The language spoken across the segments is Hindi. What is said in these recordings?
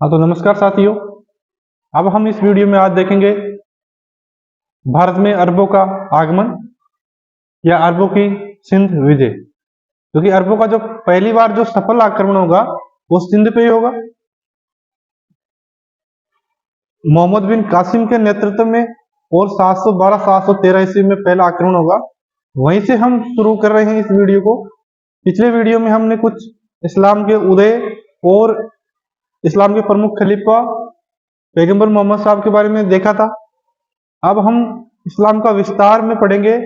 हाँ तो नमस्कार साथियों। अब हम इस वीडियो में आज देखेंगे भारत में अरबों का आगमन या अरबों की सिंध विजय। क्योंकि अरबों का जो पहली बार जो सफल आक्रमण होगा वो सिंध पे ही होगा। मोहम्मद बिन कासिम के नेतृत्व में और 712-713 ईस्वी में पहला आक्रमण होगा। वहीं से हम शुरू कर रहे हैं इस वीडियो को। पिछले वीडियो में हमने कुछ इस्लाम के उदय और इस्लाम के प्रमुख खलीफा पैगंबर मोहम्मद साहब के बारे में देखा था। अब हम इस्लाम का विस्तार में पढ़ेंगे,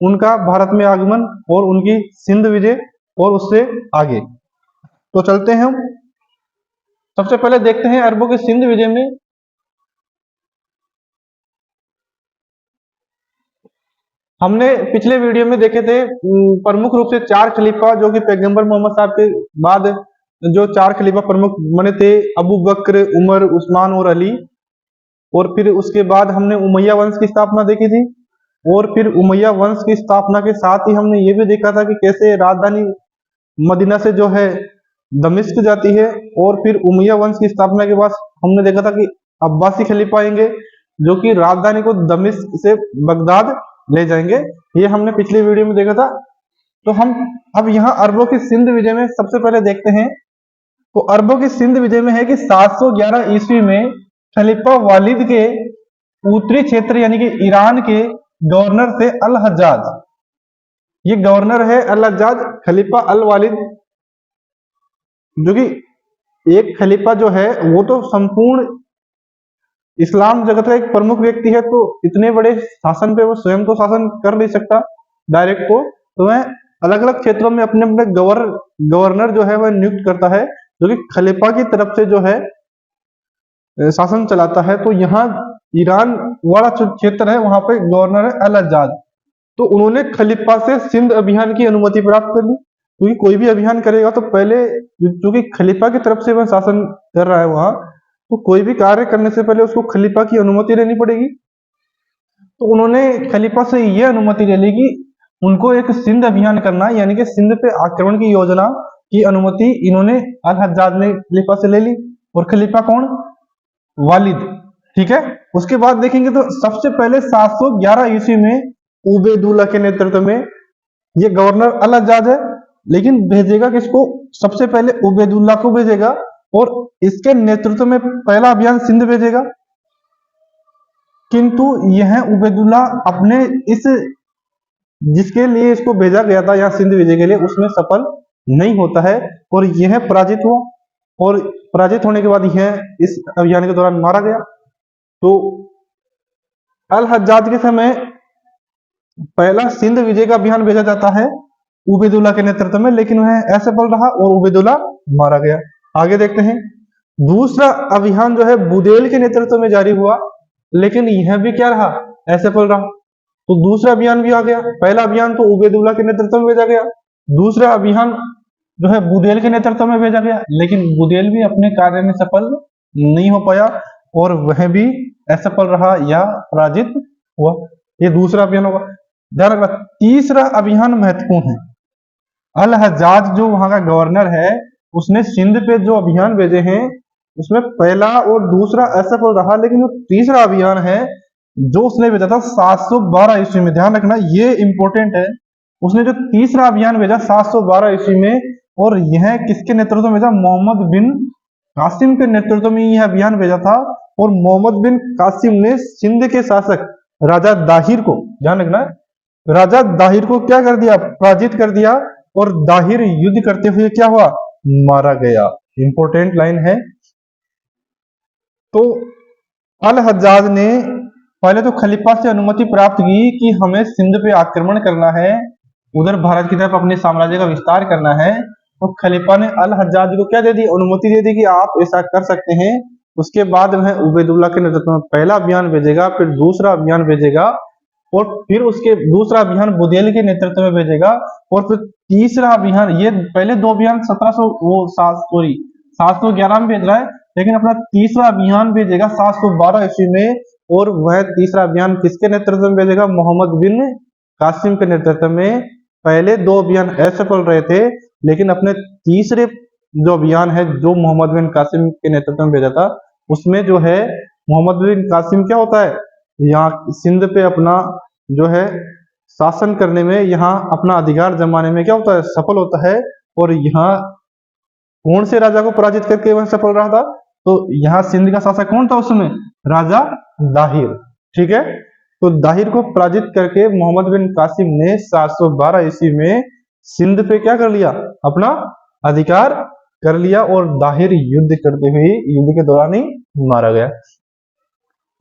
उनका भारत में आगमन और उनकी सिंध विजय और उससे आगे। तो चलते हैं हम। सबसे पहले देखते हैं अरबों की सिंध विजय में हमने पिछले वीडियो में देखे थे प्रमुख रूप से 4 खलीफा जो कि पैगंबर मोहम्मद साहब के बाद जो 4 खलीफा प्रमुख बने थे, अबू बकर, उमर, उस्मान और अली। और फिर उसके बाद हमने उमैया वंश की स्थापना देखी थी। और फिर उमैया वंश की स्थापना के साथ ही हमने ये भी देखा था कि कैसे राजधानी मदीना से जो है दमिश्क जाती है। और फिर उमैया वंश की स्थापना के बाद हमने देखा था कि अब्बासी खलीफा आएंगे जो कि राजधानी को दमिश्क से बगदाद ले जाएंगे। ये हमने पिछले वीडियो में देखा था। तो हम अब यहाँ अरबों की सिंध विजय में सबसे पहले देखते हैं। तो अरबों की सिंध विजय में है कि 711 ईस्वी में खलीफा वालिद के उत्तरी क्षेत्र यानी कि ईरान के गवर्नर थे अल हज्जाज। ये गवर्नर है अल हज्जाज खलीफा अल वालिद, जो कि एक खलीफा जो है वो तो संपूर्ण इस्लाम जगत का एक प्रमुख व्यक्ति है। तो इतने बड़े शासन पे वो स्वयं तो शासन कर नहीं सकता डायरेक्ट को, तो वह अलग अलग क्षेत्रों में अपने अपने गवर्नर जो है वह नियुक्त करता है, जो कि खलीफा की तरफ से जो है शासन चलाता है। तो यहाँ ईरान वाला जो क्षेत्र है वहां पे गवर्नर है अल हज्जाज। तो उन्होंने खलीफा से सिंध अभियान की अनुमति प्राप्त कर ली, क्योंकि कोई भी अभियान करेगा तो पहले क्योंकि खलीफा की तरफ से वह शासन कर रहा है वहां, तो कोई भी कार्य करने से पहले उसको खलीफा की अनुमति लेनी पड़ेगी। तो उन्होंने खलीफा से यह अनुमति ले ली कि उनको एक सिंध अभियान करना यानी कि सिंध पे आक्रमण की योजना की अनुमति इन्होंने अल हज्जाज ने खलीफा से ले ली। और खलीफा कौन? वालिद। ठीक है। उसके बाद देखेंगे तो सबसे पहले 711 ईस्वी में उबैदुल्ला के नेतृत्व में ये गवर्नर अल हज्जाज है, लेकिन भेजेगा किसको? सबसे पहले उबैदुल्ला को भेजेगा और इसके नेतृत्व में पहला अभियान सिंध भेजेगा। किंतु यह उबैदुल्ला अपने इस जिसके लिए इसको भेजा गया था यहाँ सिंध विजय के लिए उसमें सफल नहीं होता है और यह पराजित हुआ। और पराजित होने के बाद यह इस अभियान के दौरान मारा गया। तो अल हज्जाज के समय पहला सिंध विजय का अभियान भेजा जाता है उबैदुल्ला के नेतृत्व में, लेकिन वह असफल रहा और उबैदुल्ला मारा गया। आगे देखते हैं। दूसरा अभियान जो है बुदेल के नेतृत्व में जारी हुआ, लेकिन यह भी क्या रहा? असफल रहा। तो दूसरा अभियान भी आ गया। पहला अभियान तो उबैदुल्ला के नेतृत्व में भेजा गया, दूसरा अभियान जो है बुदेल के नेतृत्व में भेजा गया, लेकिन बुदेल भी अपने कार्य में सफल नहीं हो पाया और वह भी असफल रहा या पराजित हुआ। ये दूसरा अभियान होगा। ध्यान रखना, तीसरा अभियान महत्वपूर्ण है। अल हज्जाज जो वहां का गवर्नर है उसने सिंध पे जो अभियान भेजे हैं उसमें पहला और दूसरा असफल रहा, लेकिन जो तीसरा अभियान है जो उसने भेजा था 712 ईस्वी में, ध्यान रखना ये इंपॉर्टेंट है। उसने जो तीसरा अभियान भेजा 712 ईस्वी में, और यह किसके नेतृत्व में भेजा? मोहम्मद बिन कासिम के नेतृत्व में यह अभियान भेजा था। और मोहम्मद बिन कासिम ने सिंध के शासक राजा दाहिर को, ध्यान रखना, राजा दाहिर को क्या कर दिया? पराजित कर दिया। और दाहिर युद्ध करते हुए क्या हुआ? मारा गया। इंपॉर्टेंट लाइन है। तो अल हज्जाज ने पहले तो खलीफा से अनुमति प्राप्त की कि हमें सिंध पे आक्रमण करना है, उधर भारत की तरफ अपने साम्राज्य का विस्तार करना है। तो खलीफा ने अल हज्जाज को क्या दे दी? अनुमति दे दी कि आप ऐसा कर सकते हैं। उसके बाद वह उबैदुल्ला के नेतृत्व में पहला अभियान भेजेगा, फिर दूसरा अभियान भेजेगा, और फिर उसके दूसरा अभियान बुदेल के नेतृत्व में भेजेगा, और फिर तीसरा अभियान, ये पहले दो अभियान 711 में भेज रहा है, लेकिन अपना तीसरा अभियान भेजेगा 712 ईस्वी में। और वह तीसरा अभियान किसके नेतृत्व में भेजेगा? मोहम्मद बिन कासिम के नेतृत्व में। पहले दो अभियान असफल रहे थे, लेकिन अपने तीसरे जो अभियान है जो मोहम्मद बिन कासिम के नेतृत्व में भेजा था, उसमें जो है मोहम्मद बिन कासिम क्या होता है, यहाँ सिंध पे अपना जो है शासन करने में, यहाँ अपना अधिकार जमाने में क्या होता है, सफल होता है। और यहाँ कौन से राजा को पराजित करके वह सफल रहा था, तो यहाँ सिंध का शासक कौन था उस समय, राजा दाहिर। ठीक है, तो दाहिर को पराजित करके मोहम्मद बिन कासिम ने 712 ईस्वी में सिंध पे क्या कर लिया, अपना अधिकार कर लिया, और दाहिर युद्ध करते हुए युद्ध के दौरान ही मारा गया।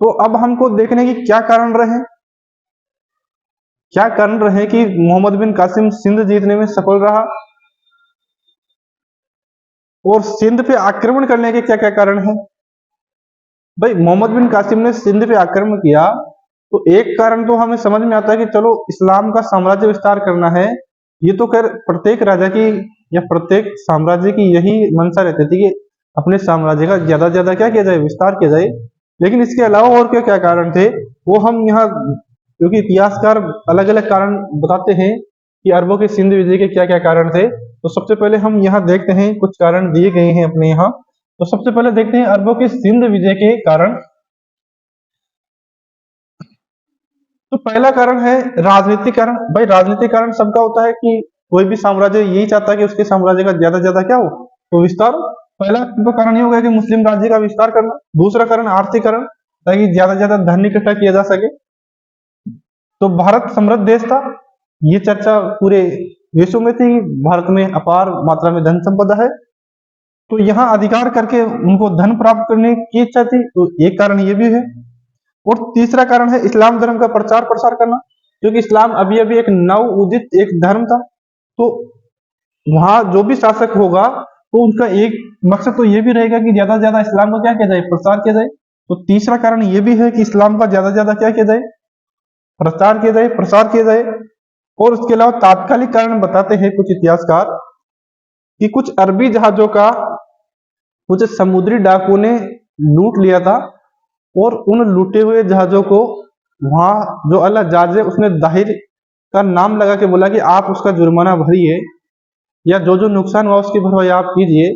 तो अब हमको देखने की क्या कारण रहे, क्या कारण रहे कि मोहम्मद बिन कासिम सिंध जीतने में सफल रहा, और सिंध पे आक्रमण करने के क्या क्या कारण है। भाई मोहम्मद बिन कासिम ने सिंध पे आक्रमण किया, तो एक कारण तो हमें समझ में आता है कि चलो इस्लाम का साम्राज्य विस्तार करना है। ये तो खैर प्रत्येक राजा की या प्रत्येक साम्राज्य की यही मंशा रहती थी कि अपने साम्राज्य का ज्यादा से ज्यादा क्या किया जाए, विस्तार किया जाए। लेकिन इसके अलावा और क्या क्या कारण थे, वो हम यहाँ, क्योंकि इतिहासकार अलग अलग कारण बताते हैं कि अरबों के सिंध विजय के क्या क्या कारण थे। तो सबसे पहले हम यहाँ देखते हैं, कुछ कारण दिए गए हैं अपने यहाँ। तो सबसे पहले देखते हैं अरबों के सिंध विजय के कारण। तो पहला कारण है राजनीतिक कारण। भाई राजनीतिक कारण सबका होता है कि कोई भी साम्राज्य यही चाहता है कि उसके साम्राज्य का ज्यादा से ज्यादा क्या हो, तो विस्तार। पहला तो कारण ये होगा कि मुस्लिम राज्य का विस्तार करना। दूसरा कारण आर्थिक कारण, ताकि ज्यादा से ज्यादा धन इकट्ठा किया जा सके। तो भारत समृद्ध देश था, ये चर्चा पूरे विश्व में थी, भारत में अपार मात्रा में धन संपदा है, तो यहाँ अधिकार करके उनको धन प्राप्त करने की इच्छा थी। तो एक कारण ये भी है। और तीसरा कारण है इस्लाम धर्म का प्रचार प्रसार करना, क्योंकि इस्लाम अभी अभी एक नव उदित एक धर्म था। तो वहां जो भी शासक होगा, तो उनका एक मकसद तो ये भी रहेगा कि ज्यादा से ज्यादा इस्लाम का क्या किया जाए, प्रसार किया जाए। तो तीसरा कारण ये भी है कि इस्लाम का ज्यादा से ज्यादा क्या किया जाए, प्रचार किया जाए, प्रसार किया जाए। और उसके अलावा तात्कालिक कारण बताते हैं कुछ इतिहासकार कि कुछ अरबी जहाजों का कुछ समुद्री डाकुओं ने लूट लिया था, और उन लूटे हुए जहाजों को वहां जो अल्लाह जहाज है उसने दाहिर का नाम लगा के बोला कि आप उसका जुर्माना भरिए, या जो जो नुकसान हुआ उसकी भरपाई आप कीजिए।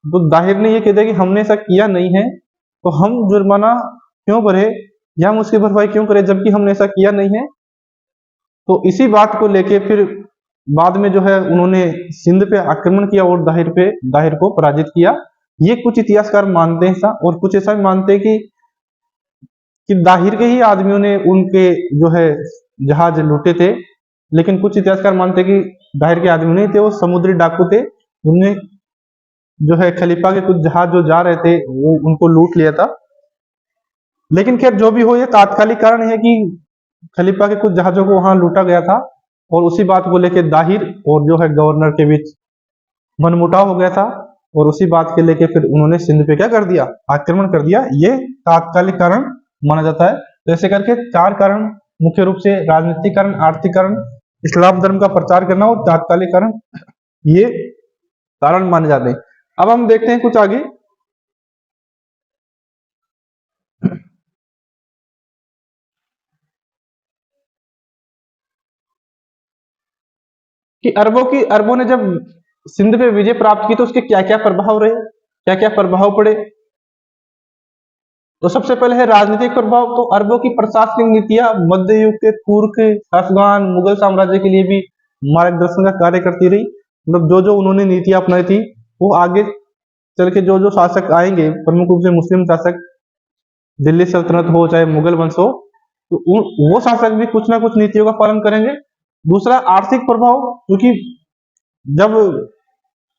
तो दाहिर ने ये कह दिया कि हमने ऐसा किया नहीं है, तो हम जुर्माना क्यों भरे या हम उसकी भरपाई क्यों करें, जबकि हमने ऐसा किया नहीं है। तो इसी बात को लेके फिर बाद में जो है उन्होंने सिंध पे आक्रमण किया और दाहिर को पराजित किया। ये कुछ इतिहासकार मानते हैं ऐसा, और कुछ ऐसा भी मानते हैं कि दाहिर के ही आदमियों ने उनके जो है जहाज लूटे थे। लेकिन कुछ इतिहासकार मानते हैं कि दाहिर के आदमी नहीं थे, वो समुद्री डाकू थे, उन्होंने जो है खलीफा के कुछ जहाज जो जा रहे थे वो उनको लूट लिया था। लेकिन खैर जो भी हो, ये तात्कालिक कारण है कि खलीफा के कुछ जहाजों को वहां लूटा गया था, और उसी बात को लेकर दाहिर और जो है गवर्नर के बीच मनमुटाव हो गया था, और उसी बात के लेके फिर उन्होंने सिंध पे क्या कर दिया, आक्रमण कर दिया। ये तात्कालिक कारण माना जाता है। तो ऐसे करके चार कारण मुख्य रूप से, राजनीतिक कारण, आर्थिक कारण, इस्लाम धर्म का प्रचार करना, और तात्कालिक कारण, ये कारण माने जाते हैं। अब हम देखते हैं कुछ आगे कि अरबों ने जब सिंध पे विजय प्राप्त की तो उसके क्या क्या प्रभाव रहे, क्या क्या प्रभाव पड़े। तो सबसे पहले है राजनीतिक प्रभाव। तो अरबों की प्रशासनिक नीतियां मध्य युग के तुर्क, अफगान, मुगल साम्राज्य के लिए भी मार्गदर्शन का कार्य करती रही। मतलब जो जो उन्होंने नीतियां अपनाई थी, वो आगे चल के जो जो शासक आएंगे, प्रमुख रूप से मुस्लिम शासक, दिल्ली सल्तनत हो चाहे मुगल वंश हो, तो वो शासक भी कुछ ना कुछ नीतियों का पालन करेंगे। दूसरा आर्थिक प्रभाव, क्योंकि जब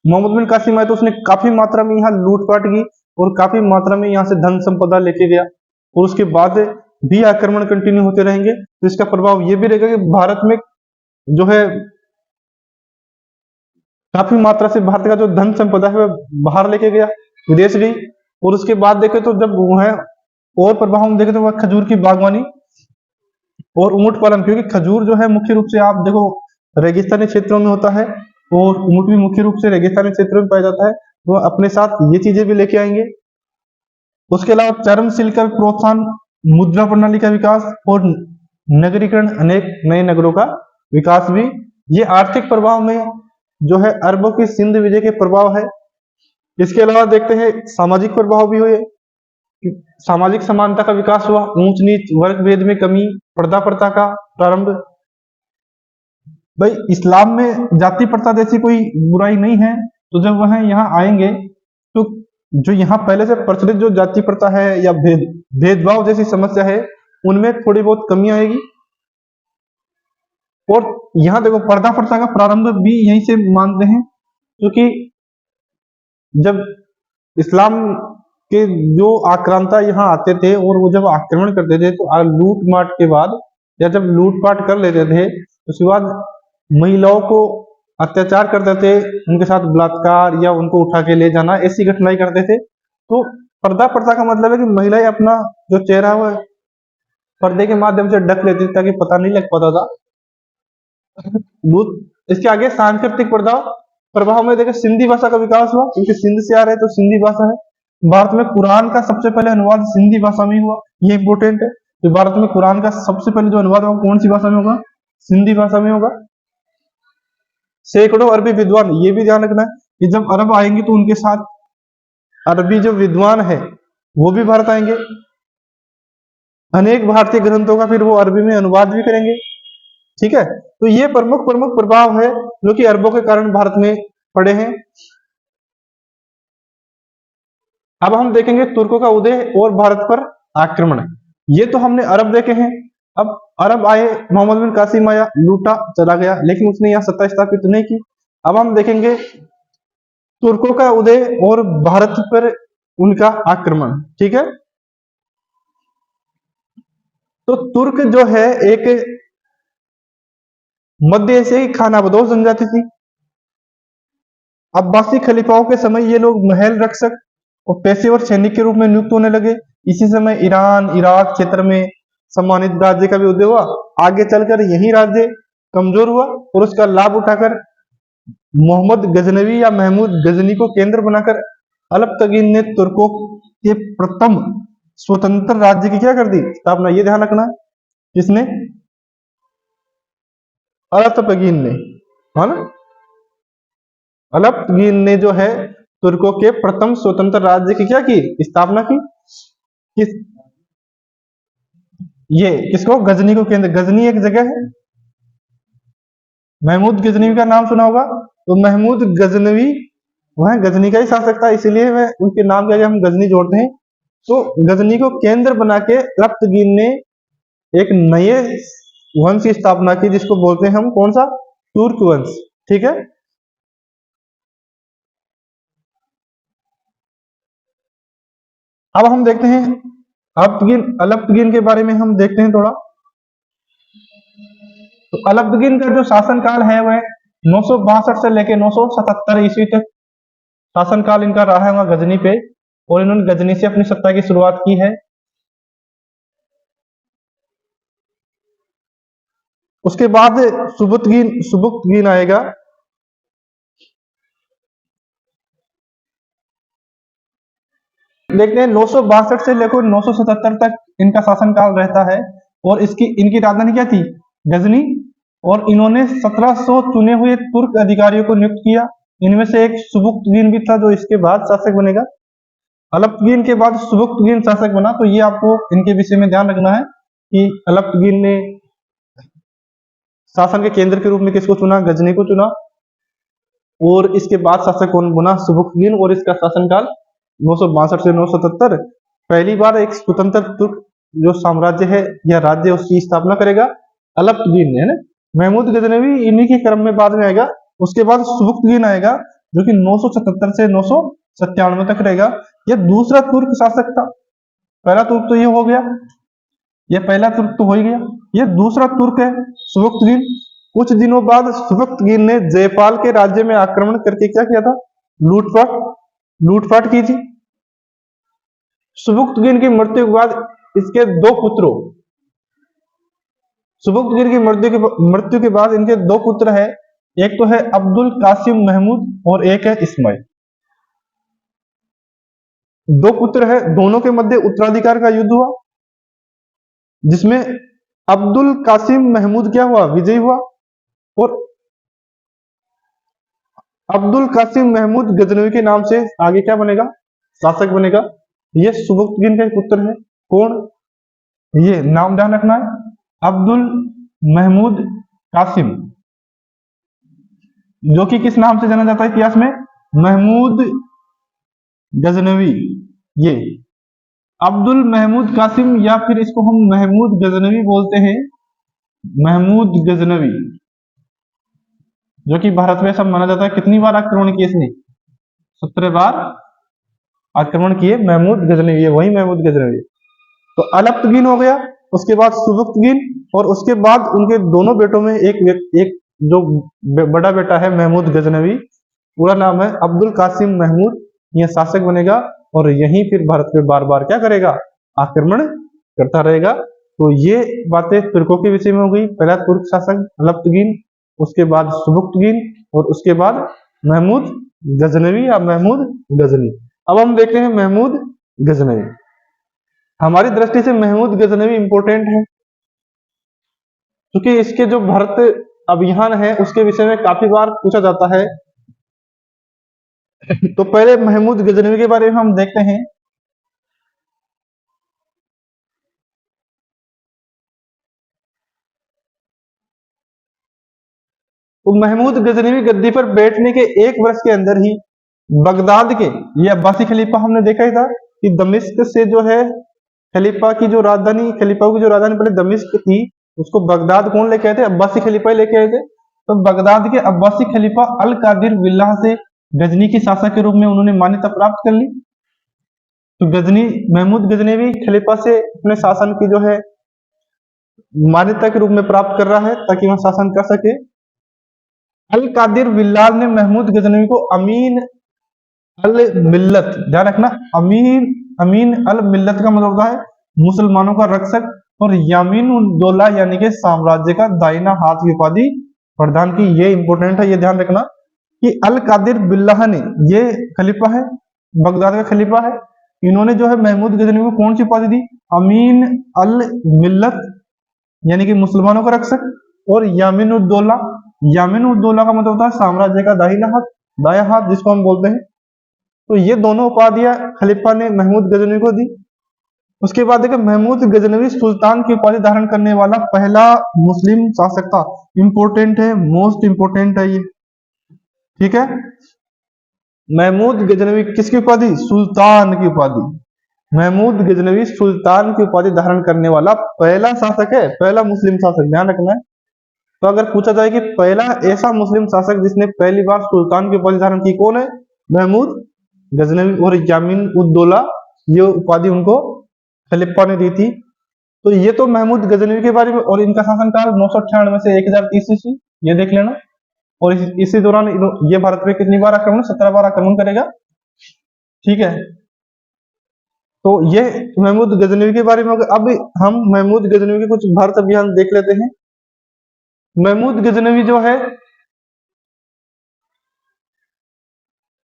मोहम्मद बिन कासिम आए तो उसने काफी मात्रा में यहाँ लूटपाट की, और काफी मात्रा में यहाँ से धन संपदा लेके गया, और उसके बाद भी आक्रमण कंटिन्यू होते रहेंगे। तो इसका प्रभाव ये भी रहेगा कि भारत में जो है काफी मात्रा से भारत का जो धन संपदा है वह बाहर लेके गया, विदेश गई। और उसके बाद देखे तो जब वो है और प्रभाव हम देखे तो वह खजूर की बागवानी और ऊंट पालन, क्योंकि खजूर जो है मुख्य रूप से आप देखो रेगिस्तानी क्षेत्रों में होता है, और ऊंट भी मुख्य रूप से रेगिस्तानी क्षेत्रों में पाया जाता है, तो अपने साथ ये चीजें भी लेके आएंगे। उसके अलावा चरम सिल्क का प्रोत्साहन, मुद्रा प्रणाली का विकास, और नगरीकरण, अनेक नए नगरों का विकास भी, ये आर्थिक प्रभाव में जो है अरबों की सिंध विजय के प्रभाव है। इसके अलावा देखते हैं सामाजिक प्रभाव भी हुए, सामाजिक समानता का विकास हुआ, ऊंच नीच वर्ग भेद में कमी, पर्दा प्रथा का प्रारंभ। भाई इस्लाम में जाति प्रथा जैसी कोई बुराई नहीं है, तो जब वह यहाँ आएंगे तो जो यहाँ पहले से प्रचलित जो जाति प्रथा है या भेदभाव जैसी समस्या है उनमें थोड़ी बहुत कमी आएगी। और यहाँ देखो पर्दा प्रथा का प्रारंभ भी यहीं से मानते हैं, क्योंकि जब इस्लाम के जो आक्रांता यहाँ आते थे और वो जब आक्रमण करते थे तो लूट माट के बाद या जब लूटपाट कर लेते थे उसके बाद महिलाओं को अत्याचार करते थे, उनके साथ बलात्कार या उनको उठा के ले जाना, ऐसी घटनाएं करते थे। तो पर्दा प्रथा का मतलब है कि महिलाएं अपना जो चेहरा है पर्दे के माध्यम से ढक लेती थी ताकि पता नहीं लग पाता था। इसके आगे सांस्कृतिक प्रभाव में देखा सिंधी भाषा का विकास हुआ, क्योंकि सिंध से आ रहे तो सिंधी भाषा है। भारत में कुरान का सबसे पहले अनुवाद सिंधी भाषा में हुआ, ये इंपोर्टेंट है। तो भारत में कुरान का सबसे पहले जो अनुवाद होगा कौन सी भाषा में होगा? सिंधी भाषा में होगा। सैकड़ों अरबी विद्वान, ये भी ध्यान रखना है कि जब अरब आएंगे तो उनके साथ अरबी जो विद्वान है वो भी भारत आएंगे। अनेक भारतीय ग्रंथों का फिर वो अरबी में अनुवाद भी करेंगे। ठीक है, तो ये प्रमुख प्रमुख प्रभाव है जो कि अरबों के कारण भारत में पड़े हैं। अब हम देखेंगे तुर्कों का उदय और भारत पर आक्रमण। ये तो हमने अरब देखे हैं। अब अरब आए, मोहम्मद बिन कासिम आया, लूटा चला गया, लेकिन उसने यहाँ सत्ता स्थापित नहीं की। अब हम देखेंगे तुर्कों का उदय और भारत पर उनका आक्रमण। ठीक है, तो तुर्क जो है एक मध्य एशिया की खानाबदोश जनजाति थी। अब्बासी खलीफाओं के समय ये लोग महल रक्षक और पेशेवर सैनिक के रूप में नियुक्त होने लगे। इसी समय ईरान इराक क्षेत्र में सम्मानित राज्य का भी उदय हुआ। आगे चलकर यही राज्य कमजोर हुआ और उसका लाभ उठाकर मोहम्मद गजनवी या महमूद गजनी को केंद्र बनाकर अलपतगीन ने तुर्कों के प्रथम स्वतंत्र राज्य की क्या कर दी? स्थापना। ये ध्यान रखना, किसने? अलपतगीन ने, है ना। अलपतगीन ने जो है तुर्कों के प्रथम स्वतंत्र राज्य की क्या की? स्थापना की। किस ये किसको? गजनी को केंद्र। गजनी एक जगह है, महमूद गजनवी का नाम सुना होगा। तो महमूद गजनवी वह गजनी का ही शासक था, इसीलिए वह उनके नाम के आगे हम गजनी जोड़ते हैं। तो गजनी को केंद्र बना के अलपतगीन ने एक नए वंश की स्थापना की, जिसको बोलते हैं हम कौन सा? तुर्क वंश। ठीक है, अब हम देखते हैं अलपतगीन के बारे में हम देखते हैं थोड़ा। तो अलपतगीन का जो शासनकाल है वह 962 से लेकर 977 ईस्वी तक शासनकाल इनका रहा है वहां गजनी पे, और इन्होंने गजनी से अपनी सत्ता की शुरुआत की है। उसके बाद सुबुक्तगीन आएगा। देखते हैं 962 से लेकर 977 तक इनका शासनकाल रहता है, और इनकी राजधानी क्या थी? गजनी। और इन्होंने 1700 चुने हुए तुर्क अधिकारियों को नियुक्त किया। इनमें से एक सुबुक्तगीन भी था जो इसके बाद शासक बनेगा। अलपतगीन के बाद सुबुक्तगीन शासक बना। तो ये आपको इनके विषय में ध्यान रखना है कि अलपतगीन ने शासन के केंद्र के रूप में किसको चुना? गजनी को चुना। और इसके बाद शासक कौन बना? सुबुक्तगीन। और इसका शासनकाल 962 से 977। पहली बार एक स्वतंत्र तुर्क जो साम्राज्य है या राज्य उसकी स्थापना करेगा अलपतगीन ने, है ना। महमूद गजनवी इन्हीं के क्रम में बाद में आएगा। उसके बाद सुबुक्तगीन आएगा जो कि 977 से 997 तक रहेगा। यह दूसरा तुर्क शासक था। पहला तुर्क तो ये हो गया, यह पहला तुर्क तो हो ही गया। यह दूसरा तुर्क है सुबुक्तगीन। कुछ दिनों बाद सुबुक्तगीन ने जयपाल के राज्य में आक्रमण करके क्या किया था? लूटपाट की थी। सुबुक्तगीन की मृत्यु के बाद इसके दो पुत्रों सुबुक्तगीन की मृत्यु के बाद इनके दो पुत्र है। एक तो है अब्दुल कासिम महमूद और एक है इस्माइल। दो पुत्र है, दोनों के मध्य उत्तराधिकार का युद्ध हुआ, जिसमें अब्दुल कासिम महमूद क्या हुआ? विजयी हुआ। और अब्दुल कासिम महमूद गजनवी के नाम से आगे क्या बनेगा, शासक बनेगा। ये सुबुक्तगिन का पुत्र है। कौन, ये नाम ध्यान रखना है, अब्दुल महमूद कासिम, जो कि किस नाम से जाना जाता है इतिहास में, महमूद गजनवी। ये अब्दुल महमूद कासिम या फिर इसको हम महमूद गजनवी बोलते हैं, महमूद गजनवी, जो कि भारत में सब माना जाता है। कितनी बार आक्रमण किए इसने, 17 बार आक्रमण किए महमूद गजनवी, वही महमूद गजनवी। तो अलप्तगीन हो गया, उसके बाद सुबुक्तगीन, और उसके बाद उनके दोनों बेटों में एक जो बड़ा बेटा है महमूद गजनवी, पूरा नाम है अब्दुल कासिम महमूद, यह शासक बनेगा और यहीं फिर भारत पे बार बार क्या करेगा, आक्रमण करता रहेगा। तो ये बातें तुर्कों के विषय में हो गई। पहला तुर्क शासक अलप्तगीन, उसके बाद सुबुक्तगीन और उसके बाद महमूद गजनवी या महमूद गजनी। अब हम देखते हैं महमूद गजनवी। हमारी दृष्टि से महमूद गजनवी इंपॉर्टेंट है क्योंकि इसके जो भारत अभियान है उसके विषय में काफी बार पूछा जाता है। तो पहले महमूद गजनवी के बारे में हम देखते हैं। तो महमूद गजनवी गद्दी पर बैठने के 1 वर्ष के अंदर ही बगदाद के, ये अब्बासी खलीफा हमने देखा ही था कि दमिश्क से जो है खलीफा की जो राजधानी, खलीफा की जो राजधानी पहले दमिश्क थी, उसको बगदाद कौन लेके आए थे, अब्बासी खलीफा लेके आए थे। तो बगदाद के अब्बासी खलीफा अल कादिर बिल्लाह से गजनी के शासक के रूप में उन्होंने मान्यता प्राप्त कर ली। तो गजनी, महमूद गजनवी खलीफा से अपने शासन की जो है मान्यता के रूप में प्राप्त कर रहा है ताकि वह शासन कर सके। अल कादिर बिल्लाह ने महमूद गजनवी को अमीन अल मिल्लत, ध्यान रखना, अमीन अल मिल्लत का मतलब होता है मुसलमानों का रक्षक, और यामीन उद दौला यानी कि साम्राज्य का दाहिना हाथ की उपाधि प्रदान की। ये इंपॉर्टेंट है, ये ध्यान रखना कि अल कादिर बिल्लाह ने, ये खलीफा है, बगदाद का खलीफा है, इन्होंने जो है महमूद गजनवी को कौन सी उपाधि दी, अमीन अल मिल्लत यानी कि मुसलमानों का रक्षक, और यामीन उद दौला, यामीन उद दौला का मतलब होता है साम्राज्य का दाहिना हाथ, दाया हाथ जिसको हम बोलते हैं। तो ये दोनों उपाधियां खलीफा ने महमूद गजनवी को दी। उसके बाद देखिए महमूद गजनवी सुल्तान की उपाधि धारण करने वाला पहला मुस्लिम शासक था। इंपॉर्टेंट है, मोस्ट इंपॉर्टेंट है ये, ठीक है। महमूद गजनवी किसकी उपाधि, सुल्तान की उपाधि। महमूद गजनवी सुल्तान की उपाधि धारण करने वाला पहला शासक है, पहला मुस्लिम शासक, ध्यान रखना है। तो अगर पूछा जाए कि पहला ऐसा मुस्लिम शासक जिसने पहली बार सुल्तान की उपाधि धारण की, कौन है, महमूद गजनवी, और यामीन उद दौला ये उपाधि उनको खलीफा ने दी थी। तो ये तो महमूद गजनवी के बारे में, और इनका शासनकाल 998 से 1030 ईस्वी, ये देख लेना। और इसी दौरान ये भारत में कितनी बार आक्रमण, 17 बार आक्रमण करेगा, ठीक है। तो ये महमूद गजनवी के बारे में होगा। अब हम महमूद गजनवी के कुछ भारत अभियान देख लेते हैं। महमूद गजनवी जो है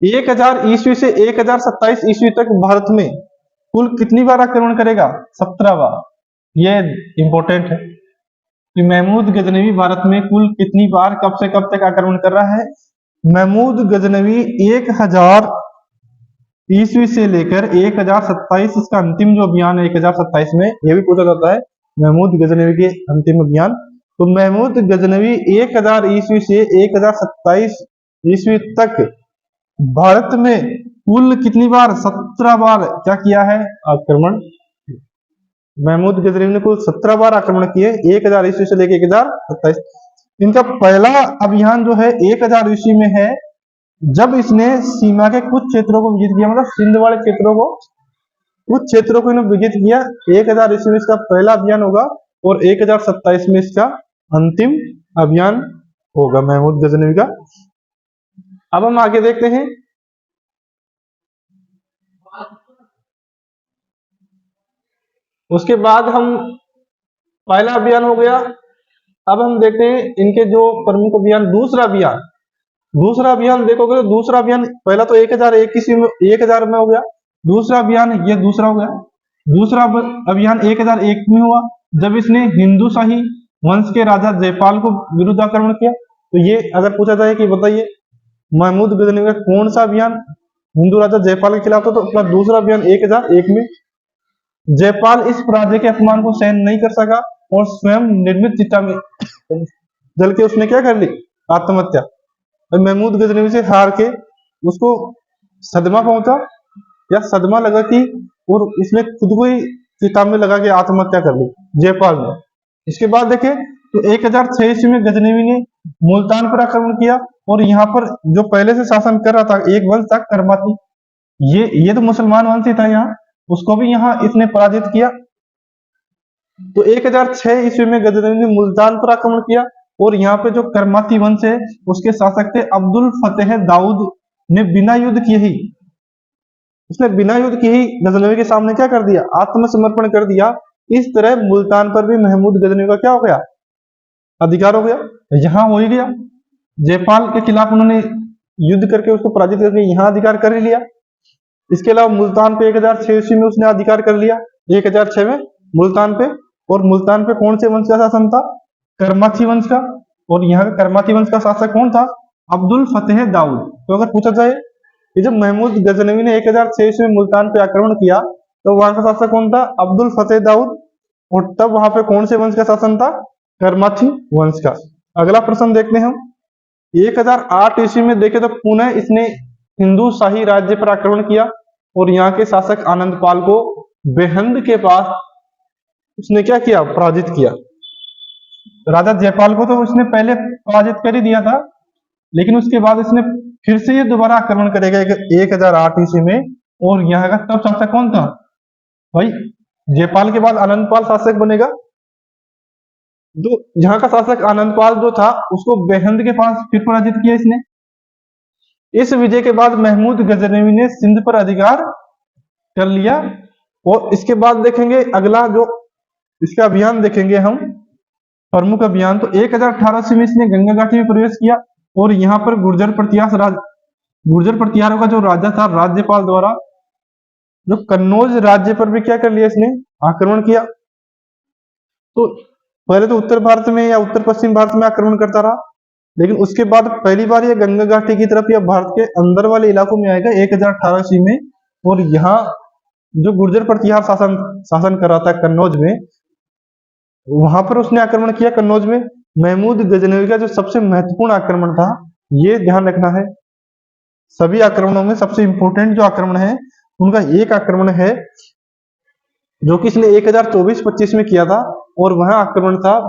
1000 ईस्वी से 1027 ईस्वी तक भारत में कुल कितनी बार आक्रमण करेगा, 17 बार। ये इंपॉर्टेंट है कि महमूद गजनवी भारत में कुल कितनी बार, कब से कब तक आक्रमण कर रहा है। महमूद गजनवी 1000 ईस्वी से लेकर 1027, इसका अंतिम जो अभियान है 1027 में, यह भी पूछा जाता है महमूद गजनवी के अंतिम अभियान। तो महमूद गजनवी 1000 ईस्वी से 1027 ईस्वी तक भारत में कुल कितनी बार, 17 बार क्या किया है, आक्रमण। महमूद गजनवी ने कुल 17 बार आक्रमण किए 1000 ईस्वी से लेकर 1027। इनका पहला अभियान जो है 1000 ईस्वी में है, जब इसने सीमा के कुछ क्षेत्रों को विजित किया, मतलब सिंध वाले क्षेत्रों को, कुछ क्षेत्रों को इन्होंने विजित किया। 1000 ईस्वी में इसका पहला अभियान होगा और 1027 में इसका अंतिम अभियान होगा महमूद गजनवी का। अब हम आगे देखते हैं। उसके बाद हम, पहला अभियान हो गया। अब हम देखते हैं इनके जो प्रमुख अभियान, दूसरा अभियान। दूसरा अभियान देखोगे तो दूसरा अभियान, पहला तो 1001 ईस्वी में 1000 में हो गया, दूसरा अभियान ये दूसरा हो गया। दूसरा अभियान 1001 में हुआ जब इसने हिंदू शाही वंश के राजा जयपाल को विरुद्ध आक्रमण किया। तो ये अगर पूछा जाए कि बताइए महमूद गजनवी का कौन सा अभियान हिंदू राजा जयपाल के खिलाफ था? तो अपना दूसरा अभियान 1001 में। जयपाल इस पराजय के अपमान को सहन नहीं कर सका और स्वयं निर्मित चिता में जल के उसने क्या कर ली? आत्महत्या। और महमूद गजनवी से हार के उसको सदमा पहुंचा या सदमा लगा कि, और उसने खुद को ही चिता में लगा के आत्महत्या कर ली जयपाल ने। इसके बाद देखें तो 1006 ईस्वी में गजनवी ने मुल्तान पर आक्रमण किया और यहाँ पर जो पहले से शासन कर रहा था एक वंश था करमाती, ये तो मुसलमान वंश ही था यहाँ, उसको भी यहाँ इसने पराजित किया। तो 1006 ईस्वी में गजनवी ने मुल्तान पर आक्रमण किया और यहाँ पे जो करमाती वंश है उसके शासक थे अब्दुल फतेह दाऊद ने बिना युद्ध किए ही, उसने बिना युद्ध किए ही गजनवी के सामने क्या कर दिया? आत्मसमर्पण कर दिया। इस तरह मुल्तान पर भी महमूद गजनवी का क्या हो गया? अधिकार हो गया। यहाँ हो ही गया, जयपाल के खिलाफ उन्होंने युद्ध करके उसको पराजित करके यहाँ अधिकार कर ही लिया। इसके अलावा मुल्तान पे 1006 ईस्वी में उसने अधिकार कर लिया, 1006 में मुल्तान पे। और मुल्तान पे कौन से वंश का शासन था? करमाती वंश का। और यहाँ का करमाती वंश का शासक कौन था? अब्दुल फतेह दाऊद। तो अगर पूछा जाए कि जब महमूद गजनवी ने 1006 ईस्वी में मुल्तान पे आक्रमण किया तो वहां का शासक कौन था? अब्दुल फतेह दाऊद। और तब वहां पे कौन से वंश का शासन था? करमाती वंश का। अगला प्रश्न देखते हैं हम। 1008 ईस्वी में देखे तो पुनः इसने हिंदू शाही राज्य पर आक्रमण किया और यहाँ के शासक आनंदपाल को बेहंद के पास उसने क्या किया? पराजित किया। राजा जयपाल को तो उसने पहले पराजित कर ही दिया था, लेकिन उसके बाद इसने फिर से ये दोबारा आक्रमण करेगा 1008 ईस्वी में। और यहाँ का तब शासक कौन था भाई? जयपाल के बाद आनंदपाल शासक बनेगा। जो यहाँ का शासक आनंदपाल जो था उसको बेहंद के पास फिर पराजित किया इसने। इस विजय के बाद महमूद गजनवी ने सिंध पर अधिकार कर लिया। और इसके बाद देखेंगे अगला जो इसका अभियान देखेंगे हम, प्रमुख अभियान। तो 1018 में इसने गंगा घाटी में प्रवेश किया और यहाँ पर गुर्जर प्रतिहारों का जो राजा था राज्यपाल द्वारा जो कन्नौज राज्य पर भी क्या कर लिया? इसने आक्रमण किया। तो पहले तो उत्तर भारत में या उत्तर पश्चिम भारत में आक्रमण करता रहा, लेकिन उसके बाद पहली बार ये गंगा घाटी की तरफ या भारत के अंदर वाले इलाकों में आएगा 1018 ईस्वी में। और यहाँ जो गुर्जर प्रतिहार शासन कर रहा था कन्नौज में, वहां पर उसने आक्रमण किया कन्नौज में। महमूद गजनवी का जो सबसे महत्वपूर्ण आक्रमण था, ये ध्यान रखना है, सभी आक्रमणों में सबसे इंपोर्टेंट जो आक्रमण है उनका एक आक्रमण है जो कि इसने 1024-25 में किया था और वह आक्रमण था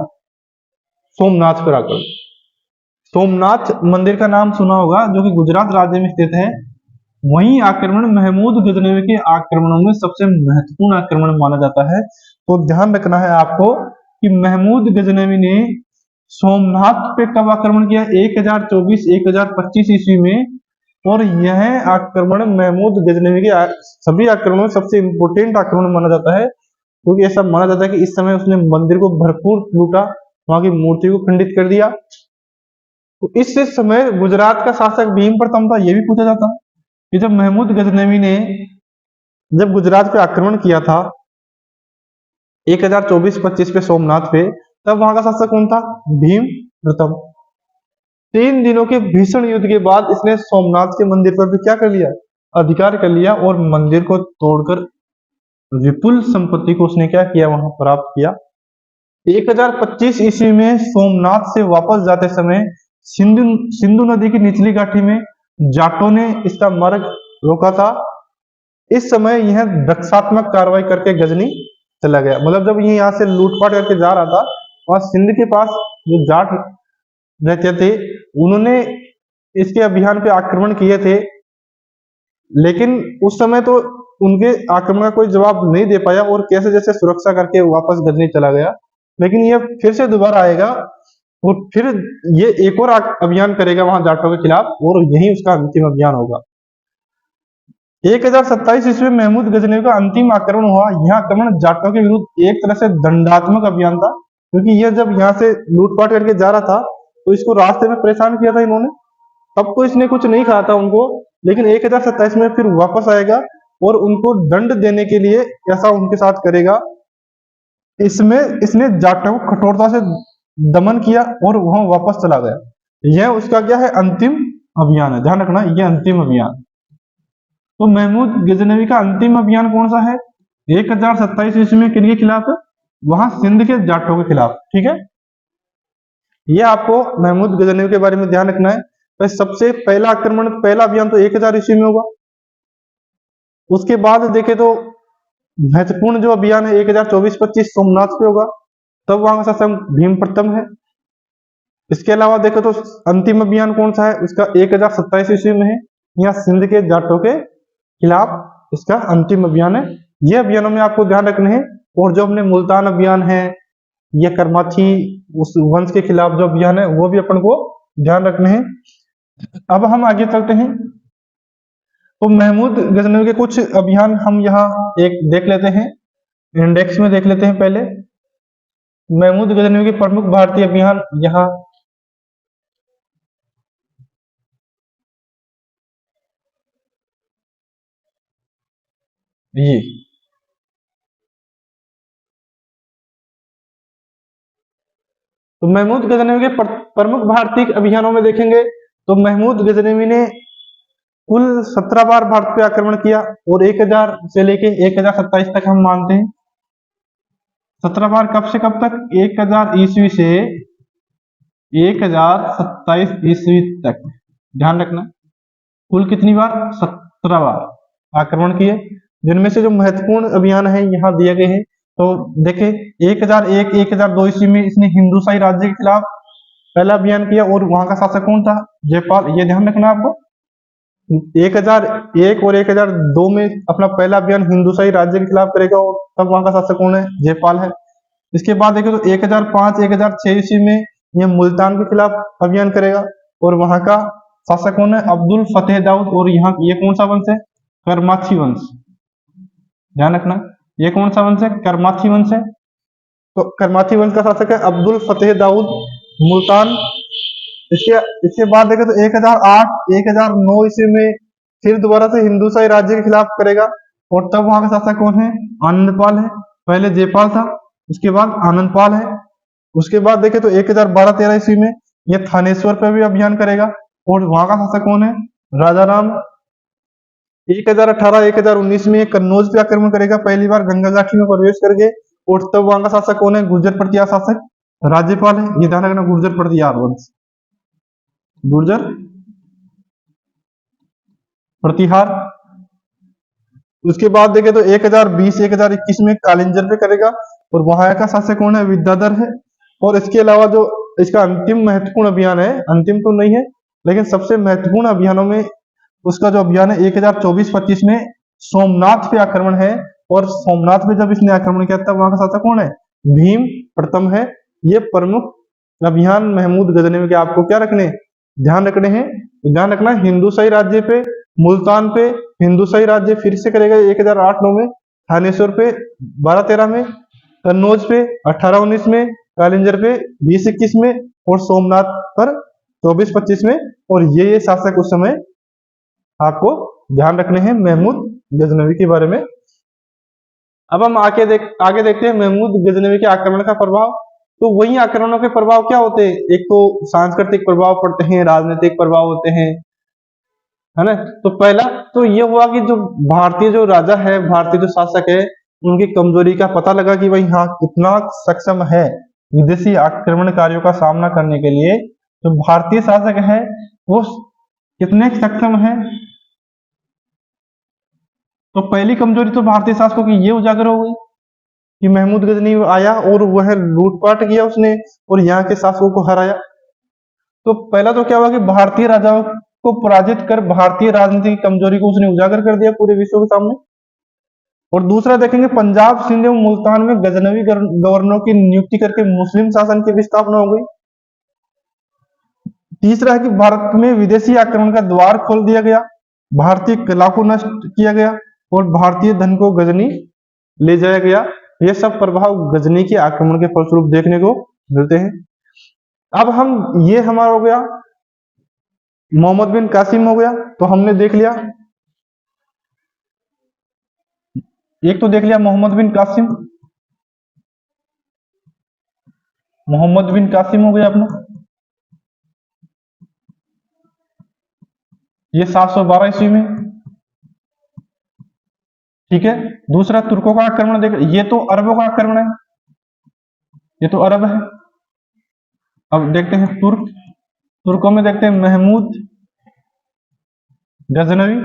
सोमनाथ पर आक्रमण। सोमनाथ मंदिर का नाम सुना होगा जो कि गुजरात राज्य में स्थित है। वही आक्रमण महमूद गजनवी के आक्रमणों में सबसे महत्वपूर्ण आक्रमण माना जाता है। तो ध्यान रखना है आपको कि महमूद गजनवी ने सोमनाथ पे कब आक्रमण किया? 1024-1025 ईस्वी में। और यह आक्रमण महमूद गजनवी के सभी आक्रमणों में सबसे इंपोर्टेंट आक्रमण माना जाता है, क्योंकि ऐसा माना जाता है कि इस समय उसने मंदिर को भरपूर लूटा, वहां की मूर्ति को खंडित कर दिया। तो इस समय गुजरात का शासक भीम प्रथम था, यह भी पूछा जाता है कि जब महमूद गजनवी ने जब गुजरात पे आक्रमण किया था 1024-25 पे सोमनाथ पे, तब वहां का शासक कौन था? भीम प्रथम। 3 दिनों के भीषण युद्ध के बाद इसने सोमनाथ के मंदिर पर भी क्या कर लिया? अधिकार कर लिया और मंदिर को तोड़कर विपुल संपत्ति को उसने क्या किया? वहां प्राप्त किया। 1025 ईस्वी में सोमनाथ से वापस जाते समय सिंधु नदी की निचली घाटी में जाटों ने इसका मार्ग रोका था। इस समय यह रक्षात्मक कार्रवाई करके गजनी चला गया। मतलब जब ये यहाँ से लूटपाट करके जा रहा था, वहां सिंध के पास जो जाट रहते थे उन्होंने इसके अभियान पे आक्रमण किए थे, लेकिन उस समय तो उनके आक्रमण का कोई जवाब नहीं दे पाया और कैसे जैसे सुरक्षा करके वापस गजनी चला गया। लेकिन ये फिर से दोबारा आएगा और फिर ये एक और अभियान करेगा वहां जाटों के खिलाफ और यही उसका अंतिम अभियान होगा। 1027 ईस्वी में महमूद गजनवी का अंतिम आक्रमण हुआ। यह आक्रमण जाटों के विरुद्ध एक तरह से दंडात्मक अभियान था, क्योंकि यह जब यहाँ से लूटपाट करके जा रहा था तो इसको रास्ते में परेशान किया था इन्होंने। तब तो इसने कुछ नहीं कहा था उनको, लेकिन 1027 में फिर वापस आएगा और उनको दंड देने के लिए ऐसा उनके साथ करेगा। इसमें इसने जाटों को कठोरता से दमन किया और वहां वापस चला गया। यह उसका क्या है? अंतिम अभियान है, ध्यान रखना ये अंतिम अभियान। तो महमूद गजनवी का अंतिम अभियान कौन सा है? 1027 ईस्वी में किनके खिलाफ? वहां सिंध के जाटों के खिलाफ। ठीक है, ये आपको महमूद गजनवी के बारे में ध्यान रखना है। तो सबसे पहला आक्रमण, पहला अभियान तो 1000 ईस्वी में होगा। उसके बाद देखे तो महत्वपूर्ण जो अभियान है 1024-25 सोमनाथ पे होगा, तब वहां का शासक भीम प्रथम है। इसके अलावा देखो तो अंतिम अभियान कौन सा है उसका? 1027 ईस्वी में है, यहाँ सिंध के जाटों के खिलाफ इसका अंतिम अभियान है। ये अभियानों में आपको ध्यान रखने हैं। और जो अपने मुल्तान अभियान है, ये करमाथी उस वंश के खिलाफ जो अभियान है वो भी अपन को ध्यान रखने हैं। अब हम आगे चलते हैं। तो महमूद गजनवी के कुछ अभियान हम यहाँ एक देख लेते हैं, इंडेक्स में देख लेते हैं। पहले महमूद गजनवी के प्रमुख भारतीय अभियान यहाँ ये तो महमूद गजनवी के प्रमुख भारतीय अभियानों में देखेंगे तो महमूद गजनवी ने कुल 17 बार भारत पे आक्रमण किया, और 1000 से लेके 1027 तक हम मानते हैं। 17 बार कब से कब तक? 1000 ईस्वी से 1027 ईस्वी तक। ध्यान रखना कुल कितनी बार? 17 बार आक्रमण किए, जिनमें से जो महत्वपूर्ण अभियान है यहाँ दिए गए हैं। तो देखे 1001 1002 ईस्वी में इसने हिंदुशाही राज्य के खिलाफ पहला अभियान किया, और वहां का शासक कौन था? जयपाल। ये ध्यान रखना आपको। 1001 और 1002 में अपना पहला अभियान हिंदुशाही राज्य के खिलाफ करेगा, और तब वहां का शासक कौन है? जयपाल है। इसके बाद देखें तो 1005 1006 ईस्वी में यह मुल्तान के खिलाफ अभियान करेगा, और वहां का शासक कौन है? अब्दुल फतेह दाऊद। और यहाँ ये कौन सा वंश है? करमाथी वंश। ध्यान रखना ये कौन सा वंश है? करमाथी वंश है। तो करमाथी वंश का शासक है अब्दुल फतेह दाऊद, मुल्तान। इसके इसके बाद देखें तो 1008 1009 ईस्वी में फिर दोबारा से हिंदुशाही राज्य के खिलाफ करेगा, और तब वहां का शासक कौन है? आनंदपाल है। पहले जयपाल था, उसके बाद आनंदपाल है। उसके बाद देखें तो 1012-13 ईस्वी में यह थानेश्वर पर भी अभियान करेगा, और वहां का शासक कौन है? राजा राम। 1018 1019 में कन्नौज पे आक्रमण करेगा, पहली बार गंगा घाटी में प्रवेश करके, और तब वहां का शासक कौन है? गुर्जर प्रतिहार शासक राज्यपाल है। ये ध्यान रखना गुर्जर प्रतिहार वंश, गुर्जर प्रतिहार। उसके बाद देखें तो 1020 1021 में कालिंजर पे करेगा, और वहां का शासक कौन है? विद्याधर है। और इसके अलावा जो इसका अंतिम महत्वपूर्ण अभियान है, अंतिम तो नहीं है लेकिन सबसे महत्वपूर्ण अभियानों में उसका जो अभियान है 1024-25 में सोमनाथ पे आक्रमण है, और सोमनाथ पे जब इसने आक्रमण किया तब वहां का शासक कौन है? भीम प्रथम है। ये प्रमुख अभियान महमूद गजनवी के आपको क्या रखने, ध्यान रखने हैं। ध्यान रखना हिंदुशाही राज्य पे, मुल्तान पे हिंदुशाही राज्य फिर से करेगा 1008-9 में, थानेश्वर पे 12-13 में, कन्नौज पे 18-19 में, कालिंजर पे 20-21 में, और सोमनाथ पर 24-25 में। और ये शासक उस समय आपको ध्यान रखने हैं महमूद गजनवी के बारे में। अब हम आगे देखते हैं महमूद गजनवी के आक्रमण का प्रभाव। तो वही आक्रमणों के प्रभाव क्या होते हैं? एक तो सांस्कृतिक प्रभाव पड़ते हैं, राजनीतिक प्रभाव होते हैं, है ना। तो पहला तो ये हुआ कि जो भारतीय जो राजा है, भारतीय जो शासक है, उनकी कमजोरी का पता लगा कि भाई हाँ कितना सक्षम है विदेशी आक्रमणकारियों का सामना करने के लिए। जो भारतीय शासक है वो कितने सक्षम है। तो पहली कमजोरी तो भारतीय शासकों की ये उजागर हो गई कि महमूद गजनी आया और वह लूटपाट किया उसने, और यहाँ के शासकों को हराया। तो पहला तो क्या हुआ कि भारतीय राजाओं को पराजित कर भारतीय राजनीति की कमजोरी को उसने उजागर कर दिया पूरे विश्व के सामने। और दूसरा देखेंगे पंजाब, सिंध एवं मुल्तान में गजनवी गवर्नरों की नियुक्ति करके मुस्लिम शासन की भी स्थापना हो गई। तीसरा है कि भारत में विदेशी आक्रमण का द्वार खोल दिया गया, भारतीय कला को नष्ट किया गया, और भारतीय धन को गजनी ले जाया गया। ये सब प्रभाव गजनी के आक्रमण के फलस्वरूप देखने को मिलते हैं। अब हम ये हमारा हो गया, मोहम्मद बिन कासिम हो गया, तो हमने देख लिया, एक तो देख लिया मोहम्मद बिन कासिम, मोहम्मद बिन कासिम हो गया अपना। ये 712 ईस्वी में। ठीक है, दूसरा तुर्कों का आक्रमण देख, ये तो अरबों का आक्रमण है, ये तो अरब है। अब देखते हैं तुर्कों में देखते हैं महमूद गजनवी।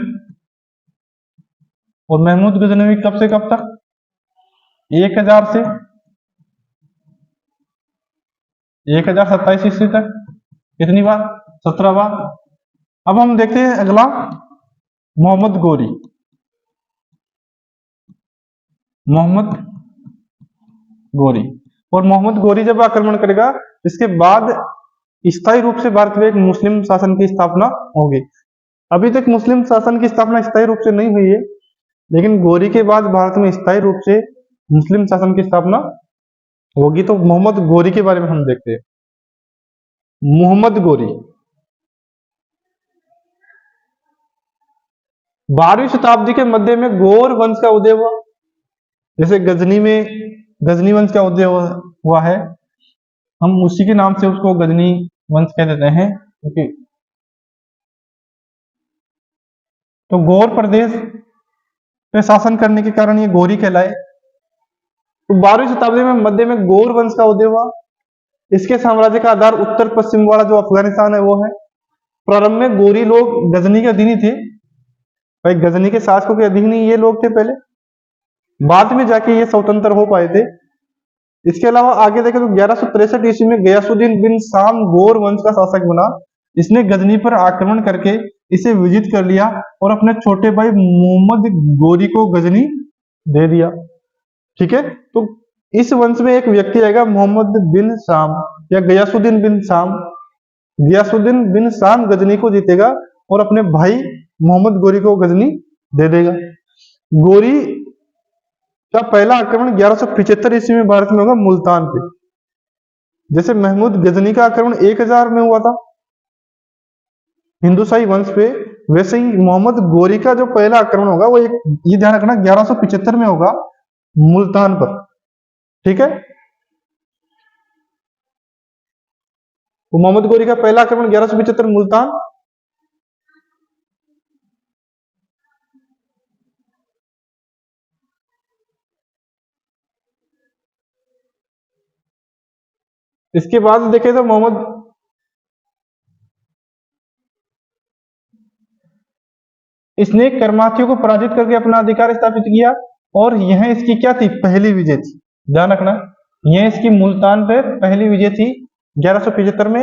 और महमूद गजनवी कब से कब तक? 1000 से 1027 ईस्वी तक। कितनी बार? 17 बार। अब हम देखते हैं अगला, मोहम्मद गोरी। मोहम्मद गोरी, और मोहम्मद गोरी जब आक्रमण करेगा, इसके बाद स्थायी रूप से भारत में एक मुस्लिम शासन की स्थापना होगी। अभी तक मुस्लिम शासन की स्थापना स्थायी रूप से नहीं हुई है, लेकिन गोरी के बाद भारत में स्थायी रूप से मुस्लिम शासन की स्थापना होगी। तो मोहम्मद गोरी के बारे में हम देखते हैं। मोहम्मद गोरी 12वीं शताब्दी के मध्य में गौर वंश का उदय हुआ। जैसे गजनी में गजनी वंश का उदय हुआ है, हम उसी के नाम से उसको गजनी वंश कह देते हैं। ओके, तो गौर प्रदेश पे शासन करने के कारण ये गौरी कहलाए। तो 12वीं शताब्दी में मध्य में गौर वंश का उदय हुआ। इसके साम्राज्य का आधार उत्तर पश्चिम वाला जो अफगानिस्तान है वो है। प्रारंभ में गोरी लोग गजनी के अधीन ही थे, भाई गजनी के शासकों के अधीन ही ये लोग थे पहले, बाद में जाके ये स्वतंत्र हो पाए थे। इसके अलावा आगे देखें तो 1163 ईस्वी में गयासुद्दीन बिन साम गौर वंश का शासक बना। इसने गजनी पर आक्रमण करके इसे विजित कर लिया और अपने छोटे भाई मोहम्मद गोरी को गजनी दे दिया। ठीक है, तो इस वंश में एक व्यक्ति आएगा मोहम्मद बिन साम या गयासुद्दीन बिन साम। गयासुद्दीन बिन साम गजनी को जीतेगा और अपने भाई मोहम्मद गोरी को गजनी दे देगा। गोरी का पहला आक्रमण 1175 ईस्वी में भारत में होगा, मुल्तान पे। जैसे महमूद गजनी का आक्रमण 1000 में हुआ था हिंदुशाही वंश पे, वैसे ही मोहम्मद गोरी का जो पहला आक्रमण होगा वो ये ध्यान रखना 1175 में होगा, मुल्तान पर। ठीक है, तो मोहम्मद गोरी का पहला आक्रमण 1175 मुल्तान। इसके बाद देखें तो इसने कर्माथियों को पराजित करके अपना अधिकार स्थापित किया, और यह इसकी क्या थी? पहली विजय थी। ध्यान रखना, यह इसकी मुल्तान पे पहली विजय थी 1175 में।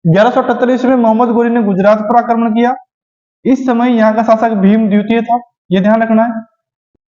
1178 ईस्वी में मोहम्मद गोरी ने गुजरात पर आक्रमण किया। इस समय यहाँ का शासक भीम द्वितीय था, यह ध्यान रखना है।